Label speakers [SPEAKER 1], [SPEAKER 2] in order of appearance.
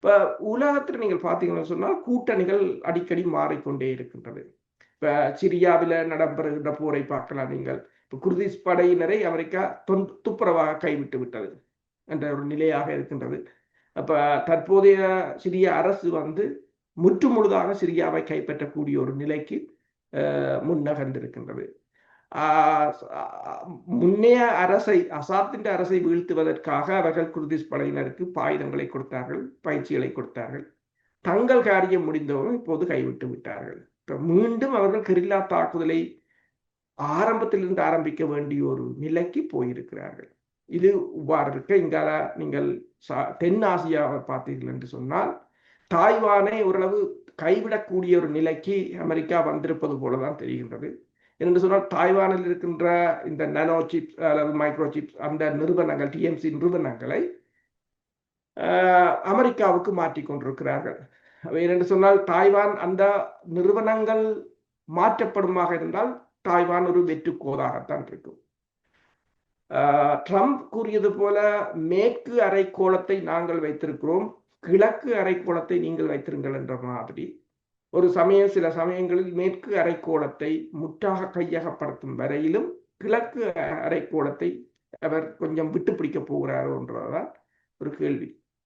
[SPEAKER 1] இப்ப உலகத்தில் நீங்கள் பார்த்தீங்கன்னு சொன்னால் கூட்டணிகள் அடிக்கடி மாறிக்கொண்டே இருக்கின்றது. இப்ப சிரியாவில் நடைபெறுகின்ற போரை பார்க்கலாம் நீங்கள். இப்ப குர்திஸ் படையினரை அமெரிக்கா துப்புரவாக கைவிட்டு விட்டது என்ற ஒரு நிலையாக இருக்கின்றது. அப்ப தற்போதைய சிரிய அரசு முற்று முழுதாக சிரியாவை கைப்பற்றக்கூடிய ஒரு நிலைக்கு முன்னகர்ந்திருக்கின்றது. முன்னைய அரசை அசாத்தின் அரசை வீழ்த்துவதற்காக அவர்கள் குர்திஸ் படையினருக்கு ஆயுதங்களை கொடுத்தார்கள், பயிற்சிகளை கொடுத்தார்கள். தங்கள் காரியம் முடிந்தவர்கள் இப்போது கைவிட்டு விட்டார்கள். மீண்டும் அவர்கள் கெரில்லா தாக்குதலை ஆரம்பத்திலிருந்து ஆரம்பிக்க வேண்டிய ஒரு நிலைக்கு போயிருக்கிறார்கள். இது இவ்வாறு இருக்க இங்கால நீங்கள் தென் ஆசியாவை பார்த்தீர்கள் என்று சொன்னால் தாய்வானை ஓரளவு கைவிடக்கூடிய ஒரு நிலைக்கு அமெரிக்கா வந்திருப்பது போலதான் தெரிகின்றது. என்று சொன்னால் தாய்வானில் இருக்கின்ற இந்த நானோ சிப்ஸ் அல்லது மைக்ரோ சிப்ஸ் அந்த நிறுவனங்கள் டிஎம்சி நிறுவனங்களை அமெரிக்காவுக்கு மாற்றி கொண்டிருக்கிறார்கள். என்று சொன்னால் தாய்வான் அந்த நிறுவனங்கள் மாற்றப்படுமாக இருந்தால் தாய்வான் ஒரு வெற்று கோதாகத்தான் இருக்கும். ட்ரம்ப் கூறியது போல மேற்கு அரைக்கோளத்தை நாங்கள் வைத்திருக்கிறோம், கிழக்கு அரைக்கோளத்தை நீங்கள் வைத்திருங்கள் என்ற மாதிரி ஒரு சில சமயங்களில் மேற்கு அரைக்கோளத்தை முற்றாக கையகப்படுத்தும் வரையிலும் கிழக்கு அரைக்கோளத்தை அவர் கொஞ்சம் விட்டு பிடிக்க போகிறாரோ என்றதான் ஒரு கேள்வி.